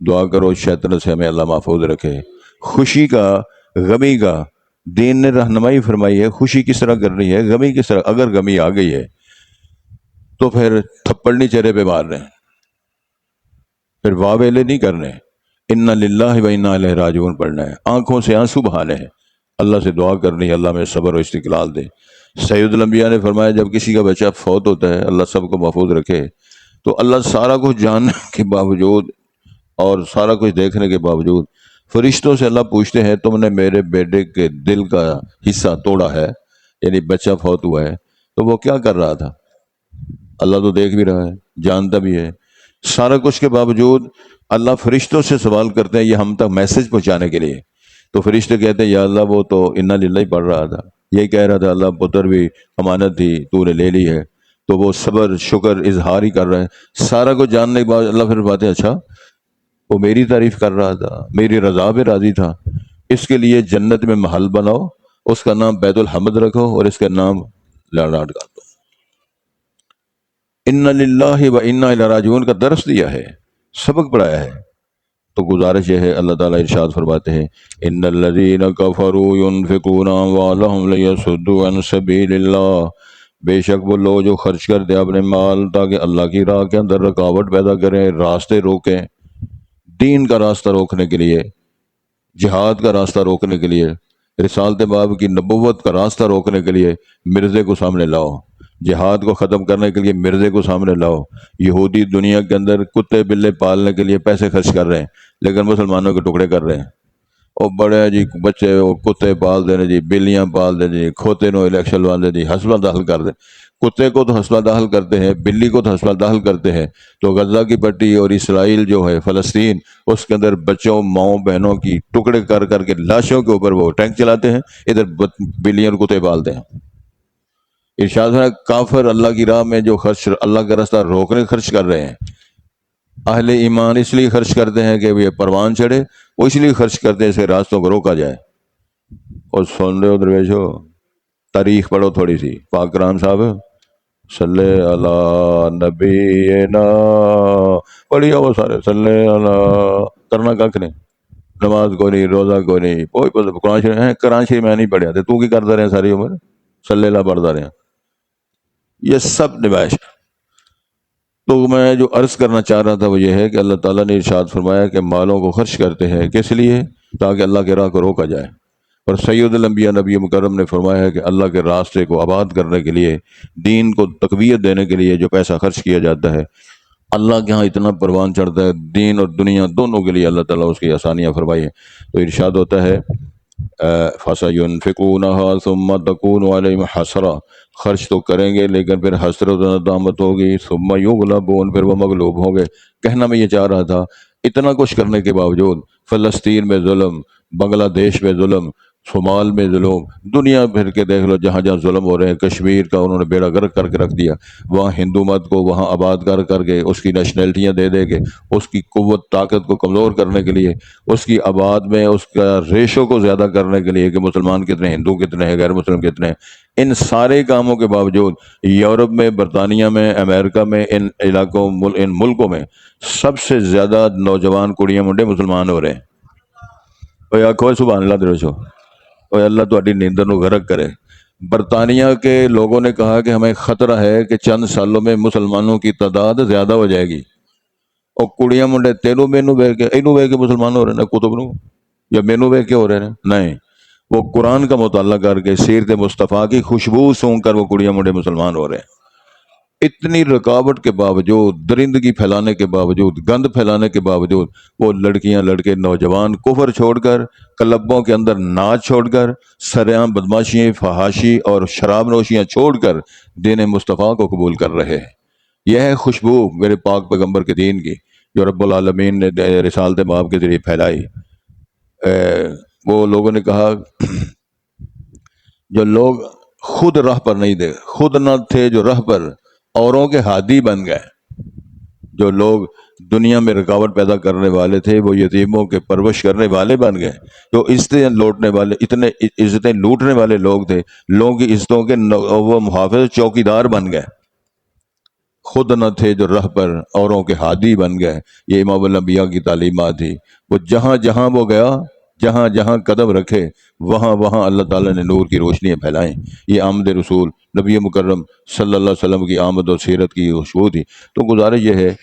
دعا کرو شیطان سے ہمیں اللہ محفوظ رکھے۔ خوشی کا، غمی کا دین نے رہنمائی فرمائی ہے، خوشی کس طرح کرنی ہے، غمی کس طرح، اگر غمی آ گئی ہے تو پھر تھپڑ نہیں چہرے پہ مار رہے ہیں، پھر واہ ویلے نہیں کرنے، انا للہ و انا الیہ راجعون پڑھنا ہے، آنکھوں سے آنسو بہانے ہیں، اللہ سے دعا کرنی ہے اللہ میں صبر و استقلال دے۔ سید الانبیاء نے فرمایا جب کسی کا بچہ فوت ہوتا ہے، اللہ سب کو محفوظ رکھے، تو اللہ سارا کچھ جاننے کے باوجود اور سارا کچھ دیکھنے کے باوجود فرشتوں سے اللہ پوچھتے ہیں تم نے میرے بیٹے کے دل کا حصہ توڑا ہے، یعنی بچہ فوت ہوا ہے، تو وہ کیا کر رہا تھا؟ اللہ تو دیکھ بھی رہا ہے، جانتا بھی ہے، سارا کچھ کے باوجود اللہ فرشتوں سے سوال کرتے ہیں یہ ہم تک میسج پہنچانے کے لیے، تو فرشتے کہتے ہیں یا اللہ وہ تو انا للہ ہی پڑھ رہا تھا، یہی کہہ رہا تھا اللہ پتر بھی امانت تھی تو نے لے لی ہے، تو وہ صبر شکر اظہار ہی کر رہے ہیں، سارا کچھ جاننے کے بعد اللہ پھر بات ہے اچھا وہ میری تعریف کر رہا تھا، میری رضا پہ راضی تھا، اس کے لیے جنت میں محل بناؤ، اس کا نام بیت الحمد رکھو اور اس کا نام لاڈ کر دو۔ ان للہ و انا الیہ راجعون کا درس دیا ہے، سبق پڑھایا ہے، تو گزارش یہ ہے، اللہ تعالیٰ ارشاد فرماتے ہیں ان الذین کفروا ينفقون اموالهم لیصدوا عن سبیل اللہ، بے شک وہ لوگ جو خرچ کرتے ہیں اپنے مال تاکہ اللہ کی راہ کے اندر رکاوٹ پیدا کریں، راستے روکیں، دین کا راستہ روکنے کے لیے، جہاد کا راستہ روکنے کے لیے، رسالت باب کی نبوت کا راستہ روکنے کے لیے مرزے کو سامنے لاؤ، جہاد کو ختم کرنے کے لیے مرزے کو سامنے لاؤ۔ یہودی دنیا کے اندر کتے بلے پالنے کے لیے پیسے خرچ کر رہے ہیں لیکن مسلمانوں کے ٹکڑے کر رہے ہیں، اور بڑے جی بچے وہ کتے پال دینے جی، بلیاں پال دیں جی، کھوتے نو الیکشن لواندے جی، ہسپتال داخل کر دیں، کتے کو تو ہسپتال داخل کرتے ہیں، بلی کو تو ہسپتال داخل کرتے ہیں، تو غزہ کی پٹی اور اسرائیل جو ہے فلسطین، اس کے اندر بچوں ماؤں بہنوں کی ٹکڑے کر کر کے لاشوں کے اوپر وہ ٹینک چلاتے ہیں، ادھر بلیاں اور کتے پالتے ہیں۔ ارشاد ہے کافر اللہ کی راہ میں جو خرچ اللہ کا راستہ روکنے خرچ کر رہے ہیں، اہل ایمان اس لیے خرچ کرتے ہیں کہ یہ پروان چڑھے، وہ اس لیے خرچ کرتے ہیں اس کے راستوں کو روکا جائے۔ اور سن رہے ہو درویشو، تاریخ پڑھو تھوڑی سی، پاک کرام صاحب صلی اللہ نبینا پڑھی وہ سارے صلی اللہ، کرنا کھ نہیں، نماز کو نہیں، روزہ کو نہیں، کوئی قرآن شریف قرآن شریف میں نہیں پڑھیا تو کی کرتا رہے ساری عمر، صلی اللہ پڑھتا رہے، یہ سب نمائش۔ تو میں جو عرض کرنا چاہ رہا تھا وہ یہ ہے کہ اللہ تعالیٰ نے ارشاد فرمایا کہ مالوں کو خرچ کرتے ہیں کس لیے؟ تاکہ اللہ کے راہ کو روکا جائے، اور سید الانبیاء نبی مکرم نے فرمایا ہے کہ اللہ کے راستے کو آباد کرنے کے لیے، دین کو تقویت دینے کے لیے جو پیسہ خرچ کیا جاتا ہے، اللہ کے ہاں اتنا پروان چڑھتا ہے، دین اور دنیا دونوں کے لیے اللہ تعالیٰ اس کی آسانیاں فرمائی ہیں۔ تو ارشاد ہوتا ہے فَسَيُنْفِقُونَهَا ثُمَّ تَكُونُ عَلَيْهِمْ حَسْرَةٌ، خرچ تو کریں گے لیکن پھر حسرت و ندامت ہوگی، ثُمَّ يُغْلَبُونَ، پھر وہ مغلوب ہوں گے۔ کہنا میں یہ چاہ رہا تھا اتنا کچھ کرنے کے باوجود فلسطین میں ظلم، بنگلہ دیش میں ظلم، صومال میں ظلم، دنیا بھر کے دیکھ لو جہاں جہاں ظلم ہو رہے ہیں، کشمیر کا انہوں نے بیڑا گرک کر کے رکھ دیا، وہاں ہندو مت کو وہاں آباد کر کر کے اس کی نیشنلٹیاں دے دے کے اس کی قوت طاقت کو کمزور کرنے کے لیے، اس کی آباد میں اس کا ریشو کو زیادہ کرنے کے لیے کہ مسلمان کتنے، ہندو کتنے ہیں، غیر مسلم کتنے ہیں، ان سارے کاموں کے باوجود یورپ میں، برطانیہ میں، امریکہ میں، ان علاقوں ان ملکوں میں سب سے زیادہ نوجوان کڑیاں منڈے مسلمان ہو رہے ہیں۔ اوے آکھو سبحان اللہ دروشو، اوے اللہ تہاڈی نیندر نو غرق کرے۔ برطانیہ کے لوگوں نے کہا کہ ہمیں خطرہ ہے کہ چند سالوں میں مسلمانوں کی تعداد زیادہ ہو جائے گی، اور کڑیاں منڈے تینوں مینوں ویکھ کے اینوں ویکھ کے مسلمان ہو رہے ہیں، کتب نو یا مینوں ویکھ کے ہو رہے ہیں، نہیں، وہ قرآن کا مطالعہ کر کے سیرت مصطفیٰ کی خوشبو سونگ کر وہ کڑیاں منڈے مسلمان ہو رہے ہیں۔ اتنی رکاوٹ کے باوجود، درندگی پھیلانے کے باوجود، گند پھیلانے کے باوجود، وہ لڑکیاں لڑکے نوجوان کفر چھوڑ کر، کلبوں کے اندر ناچ چھوڑ کر، سریعام بدماشی، فحاشی اور شراب نوشیاں چھوڑ کر دین مصطفیٰ کو قبول کر رہے ہیں۔ یہ ہے خوشبو میرے پاک پیغمبر کے دین کی، جو رب العالمین نے رسالت مآب کے ذریعے پھیلائی۔ وہ لوگوں نے کہا، جو لوگ خود راہ پر نہیں تھے، خود نہ تھے جو راہ پر، اوروں کے ہادی بن گئے۔ جو لوگ دنیا میں رکاوٹ پیدا کرنے والے تھے، وہ یتیموں کے پرورش کرنے والے بن گئے۔ جو عزتیں لوٹنے والے، اتنے عزتیں لوٹنے والے لوگ تھے، لوگوں کی عزتوں کے وہ محافظ چوکیدار بن گئے۔ خود نہ تھے جو راہ پر، اوروں کے ہادی بن گئے۔ یہ امام الانبیاء کی تعلیمات تھی۔ وہ جہاں جہاں وہ گیا، جہاں جہاں قدم رکھے، وہاں وہاں اللہ تعالیٰ نے نور کی روشنیاں پھیلائیں۔ یہ آمد رسول نبی مکرم صلی اللہ علیہ وسلم کی آمد اور سیرت کی خوشبو تھی۔ تو گزارش یہ ہے،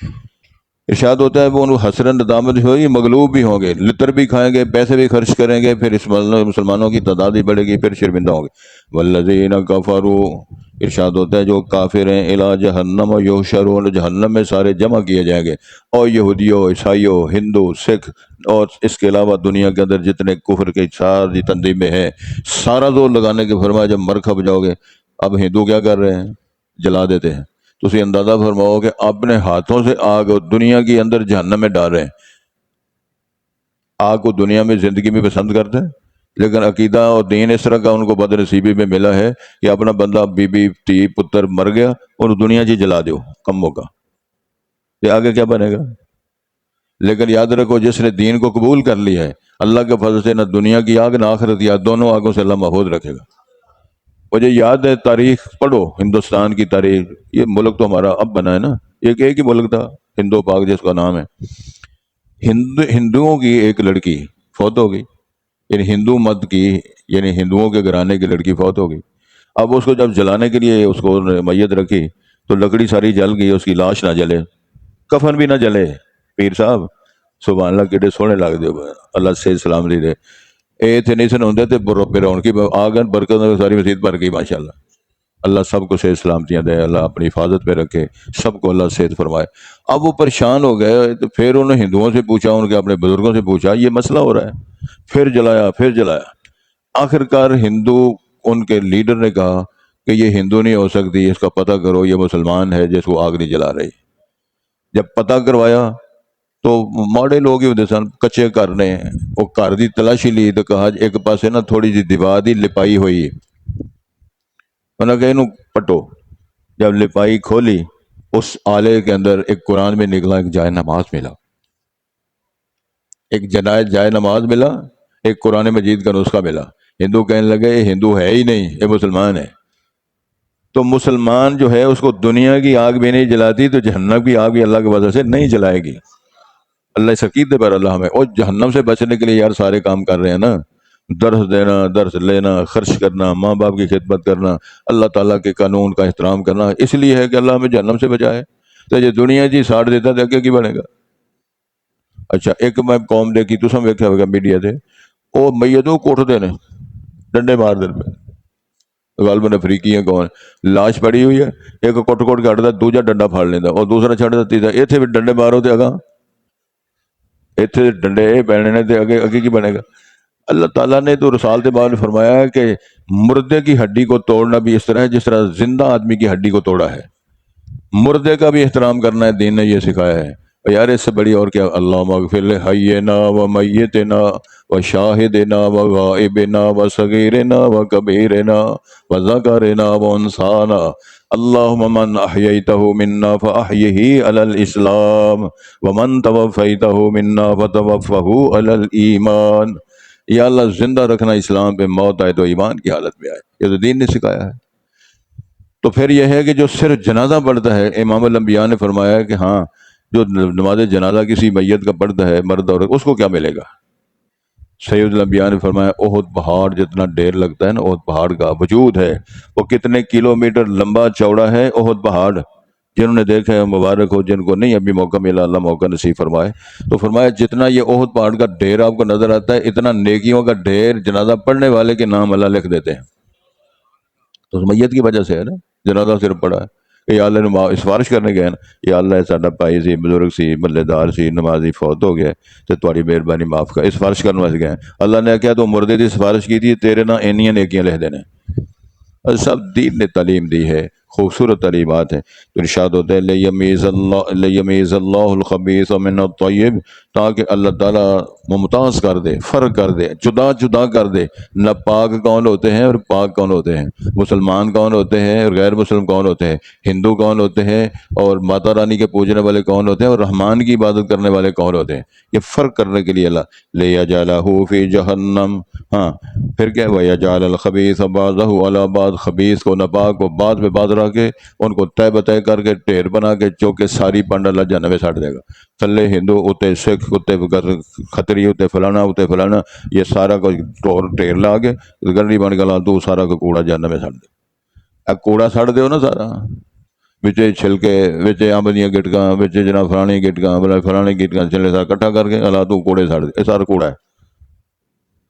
ارشاد ہوتا ہے وہ ان حسرت ندامت ہوگی، مغلوب بھی ہوں گے، لطر بھی کھائیں گے، پیسے بھی خرچ کریں گے، پھر اس مسلمانوں کی تعداد بھی بڑھے گی، پھر شرمندہ ہوں گے۔ والذین کفروا، ارشاد ہوتا ہے جو کافر ہیں، الی جہنم یحشرون، جہنم میں سارے جمع کیے جائیں گے، اور یہودیوں، عیسائیوں، ہندو، سکھ، اور اس کے علاوہ دنیا کے اندر جتنے کفر کے ساری تنظیمیں ہیں، سارا زور لگانے کے فرمایا جب مر کھپ جاؤ گے۔ اب ہندو کیا کر رہے ہیں؟ جلا دیتے ہیں۔ تو اسے اندازہ فرماؤ کہ اپنے ہاتھوں سے آگ دنیا کے اندر جہنم میں ڈال رہے ہیں۔ آگ کو دنیا میں زندگی میں پسند کرتے ہیں، لیکن عقیدہ اور دین اس طرح کا ان کو بد نصیبی میں ملا ہے کہ اپنا بندہ بی بی تھی پتر مر گیا اور دنیا جی جلا دو، کم موقع، یہ آگے کیا بنے گا؟ لیکن یاد رکھو، جس نے دین کو قبول کر لیا ہے، اللہ کے فضل سے نہ دنیا کی آگ نہ آخرت کی آگ، دونوں آگوں سے اللہ محفوظ رکھے گا۔ مجھے یاد ہے، تاریخ پڑھو، ہندوستان کی تاریخ، یہ ملک تو ہمارا اب بنا ہے نا، ایک ہی ملک تھا ہندو پاک جس کا نام ہے۔ ہندوؤں کی ایک لڑکی فوت ہو گئی، یعنی ہندو مت کی، یعنی ہندوؤں کے گھرانے کی لڑکی فوت ہو گئی۔ اب اس کو جب جلانے کے لیے اس کو میت رکھی تو لکڑی ساری جل گئی، اس کی لاش نہ جلے، کفن بھی نہ جلے۔ پیر صاحب سبحان اللہ، کیڑے سونے لگ دے، اللہ سے سلامتی دے۔ اے تھے نہیں سن ہوندے تے برون کی آگن برکت ساری مسجد بھر گئی ماشاءاللہ۔ اللہ سب کو صحت سلامتیاں دے، اللہ اپنی حفاظت پہ رکھے، سب کو اللہ صحت فرمائے۔ اب وہ پریشان ہو گئے، تو پھر انہوں نے ہندوؤں سے پوچھا، ان کے اپنے بزرگوں سے پوچھا، یہ مسئلہ ہو رہا ہے، پھر جلایا۔ آخرکار ہندو ان کے لیڈر نے کہا کہ یہ ہندو نہیں ہو سکتی، اس کا پتہ کرو، یہ مسلمان ہے جس کو آگ نہیں جلا رہی۔ جب پتہ کروایا تو ماڑے لوگ ہی ہوتے سن، کچے گھر نے، وہ گھر دی تلاشی لی تو کہا ایک پاسے نا تھوڑی جی دیوار دی لپائی ہوئی، انہوں نے کہا انہوں پٹو۔ جب لپائی کھولی، اس آلے کے اندر ایک قرآن میں نکلا، ایک جائے نماز ملا، ایک جائے نماز ملا، ایک قرآن مجید کا نسخہ ملا۔ ہندو کہنے لگے یہ ہندو ہے ہی نہیں، یہ مسلمان ہے۔ تو مسلمان جو ہے اس کو دنیا کی آگ بھی نہیں جلاتی، تو جہنم کی آگ بھی اللہ کی وجہ سے نہیں جلائے گی۔ اللہ اس عقیدے پر اللہ ہمیں، اور جہنم سے بچنے کے لیے یار سارے کام کر رہے ہیں نا، درس دینا، درس لینا، خرچ کرنا، ماں باپ کی خدمت کرنا، اللہ تعالیٰ کے قانون کا احترام کرنا، اس لیے ہے کہ اللہ ہمیں جہنم سے بچائے۔ تو یہ دنیا جی ساڑ دیتا تو اگے کی بنے گا؟ اچھا، ایک میں قوم دیکھی، تساں ویکھیا ہوگا میڈیا تے، وہ میتوں کوٹ دے نے، ڈنڈے مار دے پے، غالباً افریقی ہے کون، لاش پڑی ہوئی ہے، ایک کوٹ کے ہٹدا، دوجا ڈنڈا پھاڑ لیندا، اور دوسرا چھڑ دیتا، تیسرا، ایتھے بھی ڈنڈے مارو تے اگاں، ایتھے ڈنڈے پینے نے تے اگے کی بنے گا؟ اللہ تعالیٰ نے تو رسالت بعد میں فرمایا ہے کہ مردے کی ہڈی کو توڑنا بھی اس طرح ہے جس طرح زندہ آدمی کی ہڈی کو توڑا ہے۔ مردے کا بھی احترام کرنا ہے، دین نے یہ سکھایا ہے۔ اور یار اس سے بڑی اور کیا؟ اللہم اغفر لحینا و میتنا و شاہدنا و غائبنا و صغیرنا و کبیرنا و ذکرنا و انسانا، اللہم من احییتہ منا فاحیہ علی الاسلام ومن توفیتہ منا فتوفہ علی الایمان۔ یا اللہ زندہ رکھنا اسلام پہ، موت آئے تو ایمان کی حالت میں آئے، یہ تو دین نے سکھایا ہے۔ تو پھر یہ ہے کہ جو صرف جنازہ پڑھتا ہے، امام الانبیاء نے فرمایا ہے کہ ہاں جو نماز جنازہ کسی میت کا پڑھتا ہے، مرد اور اس کو کیا ملے گا؟ سید الانبیاء نے فرمایا احد پہاڑ جتنا ڈیر لگتا ہے نا، احد پہاڑ کا وجود ہے، وہ کتنے کلومیٹر لمبا چوڑا ہے احد پہاڑ، جنہوں نے دیکھا ہے مبارک ہو، جن کو نہیں ابھی موقع ملا اللہ موقع نصیب فرمائے۔ تو فرمایا جتنا یہ احد پہاڑ کا ڈھیر آپ کو نظر آتا ہے اتنا نیکیوں کا ڈھیر جنازہ پڑھنے والے کے نام اللہ لکھ دیتے ہیں۔ تو اس میت کی وجہ سے ہے نا، جنازہ صرف پڑھا ہے کہ یا اللہ نے سفارش کرنے گئے نا، یا اللہ ساڈا بھائی سی، بزرگ سی، ملے دار سی، نمازی فوت ہو گیا تو تمہاری مہربانی معاف کر، اس سفارش کرنے واسطے گئے۔ اللہ نے کیا تو مردے کی سفارش کی تھی، تیرے نہ اینیاں نیکیاں لکھ دینے۔ اور سب دین نے تعلیم دی ہے، خوبصورت تعلیمات ہیں۔ تو ارشاد ہوتا ہے لیمیز اللہ الخبیث من الطیب، تاکہ اللہ تعالیٰ ممتاز کر دے، فرق کر دے، جدا کر دے، ناپاک کون ہوتے ہیں اور پاک کون ہوتے ہیں، مسلمان کون ہوتے ہیں اور غیر مسلم کون ہوتے ہیں، ہندو کون ہوتے ہیں اور ماتا رانی کے پوجنے والے کون ہوتے ہیں اور رحمان کی عبادت کرنے والے کون ہوتے ہیں۔ یہ فرق کرنے کے لیے اللہ لیجعلہ فی جہنم، ہاں پھر کیا ویجعل الخبیث بعضہ علی بعض، خبیث کو ناپاک کو بعض پہ بعض رکھ کے ان کو طے بطے کر کے ڈھیر بنا کے چوکے ساری پنڈ اللہ جہنم میں ساڑ دے گا۔ تھلے ہندو اتے سکھ اتے کھتری اتے فلانا یہ سارا کچھ ڈھیر لا کے گرنی بن کے لا تو سارا کو کوڑا جہنم میں ساڑ دے۔ اب کوڑا ساڑ دیو نا سارا، بچے چھلکے بچے امب دیاں گٹکاں بچے جناب فلانی گٹکاں فلانی گٹکاں چلے سارا کٹھا کر کے اللہ تو کوڑے ساڑ دے، یہ سارا کوڑا ہے۔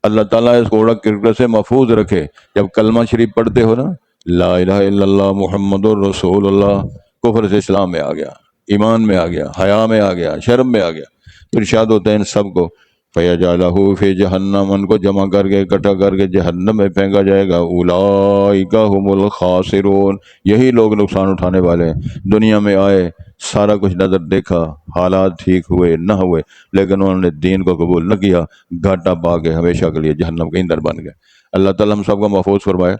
اللہ تعالیٰ اس کوڑا کرکٹ سے محفوظ رکھے۔ جب کلمہ شریف پڑھتے ہو نا، لا الہ الا اللہ محمد الرسول اللہ، کفر سے اسلام میں آ گیا، ایمان میں آ گیا، حیا میں آ گیا، شرم میں آ گیا۔ تو ارشاد ہوتا ہے ان سب کو فَيَجْعَلُهُ فِي جَهَنَّمَ، ان کو جمع کر کے اکٹھا کر کے جہنم میں پھینکا جائے گا۔ اولئک هم الخاسرون، یہی لوگ نقصان اٹھانے والے ہیں۔ دنیا میں آئے، سارا کچھ نظر دیکھا، حالات ٹھیک ہوئے نہ ہوئے، لیکن انہوں نے دین کو قبول نہ کیا، گھاٹا پا کے ہمیشہ کے لیے جہنم کے ایندھن بن گئے۔ اللہ تعالیٰ ہم سب کو محفوظ فرمائے۔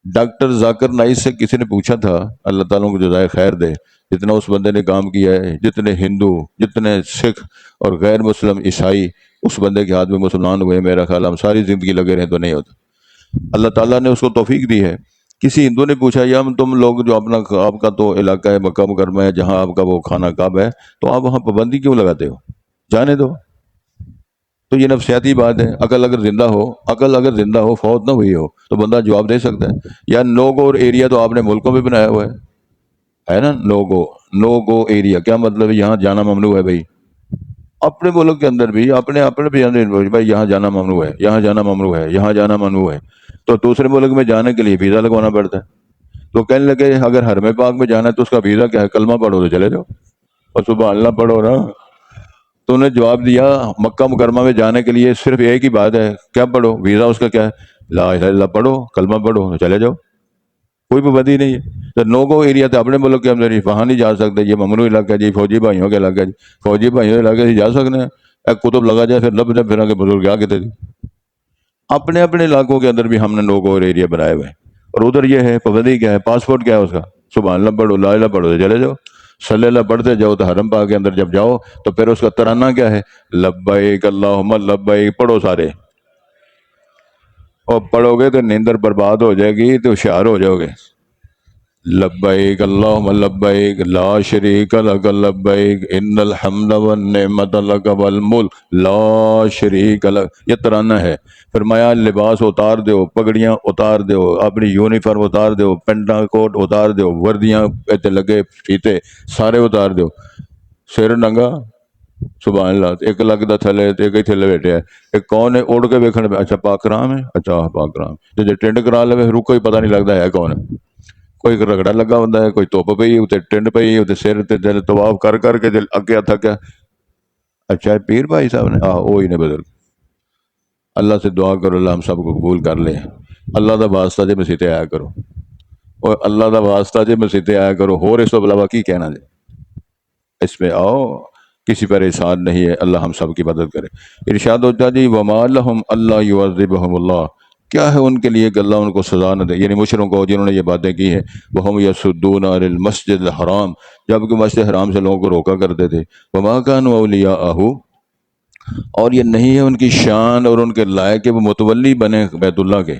ڈاکٹر ذاکر نائک سے کسی نے پوچھا تھا، اللہ تعالیٰ کو جزائے خیر دے، جتنا اس بندے نے کام کیا ہے، جتنے ہندو، جتنے سکھ اور غیر مسلم عیسائی اس بندے کے ہاتھ میں مسلمان ہوئے، میرا خیال ہم ساری زندگی لگے رہیں تو نہیں ہوتا۔ اللہ تعالیٰ نے اس کو توفیق دی ہے۔ کسی ہندو نے پوچھا یا تم لوگ جو اپنا آپ کا تو علاقہ ہے مکہ مکرمہ ہے جہاں آپ کا وہ خانہ کعبہ ہے، تو آپ وہاں پابندی کیوں لگاتے ہو؟ جانے دو۔ تو یہ نفسیاتی بات ہے۔ عقل اگر زندہ ہو فوت نہ ہوئی ہو تو بندہ جواب دے سکتا ہے۔ یا نو گو ایریا تو آپ نے ملکوں میں بنایا ہوا ہے نا، نو گو ایریا کیا مطلب ہے؟ یہاں جانا ممنوع ہے بھائی۔ اپنے ملک کے اندر بھی اپنے بھی بھائی یہاں جانا ممنوع ہے، یہاں جانا ممنوع ہے، یہاں جانا ممنوع ہے۔ تو دوسرے ملک میں جانے کے لیے ویزا لگوانا پڑتا ہے۔ تو کہنے لگے اگر حرم پاک میں جانا ہے تو اس کا ویزا کیا ہے؟ کلمہ پڑھو تو چلے جاؤ اور سبحان اللہ پڑھو نا۔ تو انہوں نے جواب دیا مکہ مکرمہ میں جانے کے لیے صرف ایک ہی بات ہے، کیا پڑھو؟ ویزا اس کا کیا ہے؟ لا الہ الا اللہ پڑھو، کلمہ پڑھو تو چلے جاؤ، کوئی پابندی نہیں ہے۔ تو نو گو ایریا تھا اپنے ملک کے اندر ہی، وہاں نہیں جا سکتے، یہ ممنوع علاقہ ہے جی، فوجی بھائیوں کے علاقہ ہے جی، فوجی بھائیوں کے علاقے سے جا سکتے ہیں۔ ایک کتب لگا جائے پھر لب جب پھر آگے بزرگ کیا کہتے تھے۔ اپنے علاقوں کے اندر بھی ہم نے نو گو ایریا بنائے ہوئے ہیں، اور ادھر یہ ہے پابندی کیا ہے؟ پاسپورٹ کیا ہے اس کا؟ سبحان اللہ پڑھو، لا الہ پڑھو تو چلے جاؤ، صلی اللہ پڑھتے جاؤ۔ تو حرم پاک کے اندر جب جاؤ تو پھر اس کا ترانہ کیا ہے؟ لبیک اللہم لبیک پڑھو سارے، اور پڑھو گے تو نیندر برباد ہو جائے گی تو ہوشیار ہو جاؤ گے۔ لبیک اللہم لبیک لا شریک لک لبیک ان الحمد والنعمت لک والملک لا شریک لک، یہ ترانہ ہے۔ فرمایا لباس اتار دو، پگڑیاں اتار دو، اپنی یونیفارم اتار دو، پینٹا کوٹ اتار دو، وردیاں ایتے لگے فیتے سارے اتار دو، سر ننگا، سبحان اللہ، ایک لگ دا تھلے ایک ہی تھلے بیٹھے ہے، ایک کون ہے اڑ کے ویکھن پہ، اچھا پاک رام ہے، اچھا پاک رام، جے ٹینڈ کرا لے رکو ہی پتہ نہیں لگتا ہے کون ہے۔ کوئی رگڑا لگا ہوتا ہے، کوئی توپ پئی اتنے ٹنڈ پئی اتنے سر تے دل طواف کر کر کے دل اگیا تھکیا، اچھا پیر بھائی صاحب نے وہی نے بزرگ۔ اللہ سے دعا کرو اللہ ہم سب کو قبول کر لے۔ اللہ دا واسطہ جے مسیتے آیا کرو، اور اللہ دا واسطہ جے مسیتے آیا کرو، ہور اس تو علاوہ کی کہنا جے؟ اس میں آؤ، کسی پر احسان نہیں ہے، اللہ ہم سب کی مدد کرے۔ ارشاد ہوتا جی وما لہم اللہ یعذبہم اللہ، کیا ہے ان کے لیے کہ اللہ ان کو سزا نہ دے، یعنی مشرکوں کو جنہوں نے یہ باتیں کی ہیں، وہم یصدون عن المسجد الحرام، جبکہ مسجد حرام سے لوگوں کو روکا کرتے تھے، وما کانوا اولیاءہ، اور یہ نہیں ہے ان کی شان اور ان کے لائق کہ وہ متولی بنے بیت اللہ کے،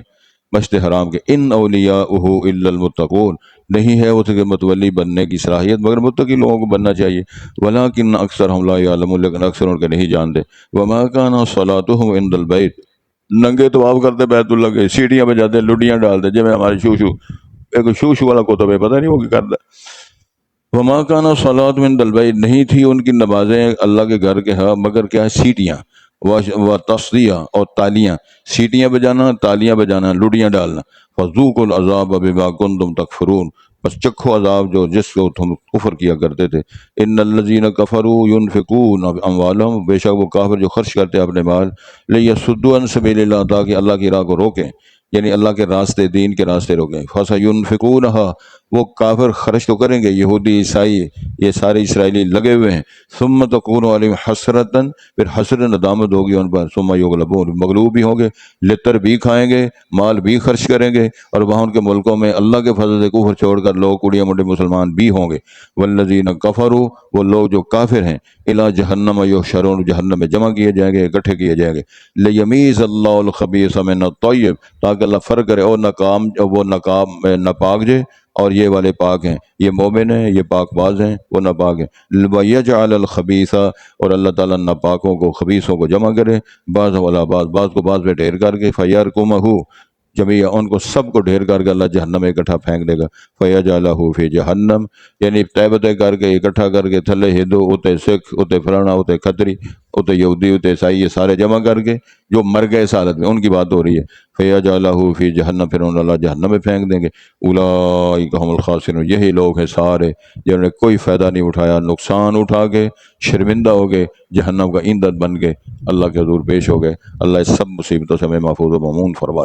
مسجد حرام کے، ان اولیاءہ الا المتقون، نہیں ہے اس کے متولی بننے کی صلاحیت مگر متقی لوگوں کو بننا چاہیے، ولکن اکثرهم لا یعلمون، لیکن اکثر ان کے نہیں جانتے۔ وما کان صلاتهم عند البیت، ننگے طواف کرتے بیت اللہ کے، سیڑھیاں پہ جاتے لڈیاں ڈالتے، جی میں ہمارے شو ایک شو والا کتب ہے، پتہ نہیں وہ کیا کرتا ہے۔ وما کان صلاۃ من البیت، نہیں تھی ان کی نمازیں اللہ کے گھر کے ہاں مگر کیا ہے، سیٹیاں و تصدیہ اور تالیاں، سیٹیاں بجانا، تالیاں بجانا، لڑیاں ڈالنا۔ فذوقوا العذاب بما کنتم تکفرون، بس چکھو عذاب جو جس کو تم کفر کیا کرتے تھے۔ ان الذین کفروا ينفقون اموالهم، بے شک وہ کافر جو خرچ کرتے ہیں اپنے مال، لیصدوا عن سبیل اللہ، تاکہ اللہ کی راہ کو روکیں، یعنی اللہ کے راستے، دین کے راستے روکیں۔ فسينفقونها، وہ کافر خرچ تو کریں گے، یہودی عیسائی یہ سارے اسرائیلی لگے ہوئے ہیں۔ ثم تکون علیہم حسرتاً، پھر حسرت ندامت ہوگی ان پر، ثم یغلبون، مغلوب بھی ہوں گے، لتر بھی کھائیں گے، مال بھی خرچ کریں گے، اور وہاں ان کے ملکوں میں اللہ کے فضل سے کفر چھوڑ کر لوگ کڑیاں منڈے مسلمان بھی ہوں گے۔ والذین کفروا، وہ لوگ جو کافر ہیں، الی جہنم یحشرون، جہنم میں جمع کیے جائیں گے، اکٹھے کیے جائیں گے۔ لیمیز اللہ الخبیث من الطیب، تاکہ اللہ فرق کرے اور ناپاک جے اور یہ والے پاک ہیں، یہ مومن ہیں، یہ پاک باز ہیں، وہ ناپاک ہیں۔ وَيَجْعَلَ الْخَبِيثَ، اور اللہ تعالیٰ ناپاکوں کو، خبیثوں کو جمع کرے، بعض والا بعض، بعض کو بعض میں ڈھیر کر کے، فَيَرْكُمَهُ جمیعا، ان کو سب کو ڈھیر کر کے اللہ جہنم میں اکٹھا پھینک دے گا۔ فَيَجْعَلَهُ فِي جہنم، یعنی تہ کر کے، اکٹھا کر کے، تھلے ہندو، اتے سکھ، اتے فلانا، اتے کھتری، اتے یہودی، اتے عیسائی، یہ سارے جمع کر کے جو مر گئے اس حالت میں، ان کی بات ہو رہی ہے۔ فَيَجْعَلَهُ فِي جہنم، پھر انہیں اللہ جہنم میں پھینک دیں گے۔ اولئک هم الخاسرون، یہی لوگ ہیں سارے جنہوں نے کوئی فائدہ نہیں اٹھایا، نقصان اٹھا کے شرمندہ ہو گئے، جہنم کا ایندھن بن کے اللہ کے حضور پیش ہو گئے۔ اللہ اس سب مصیبتوں سے ہمیں محفوظ و مامون فرمائے۔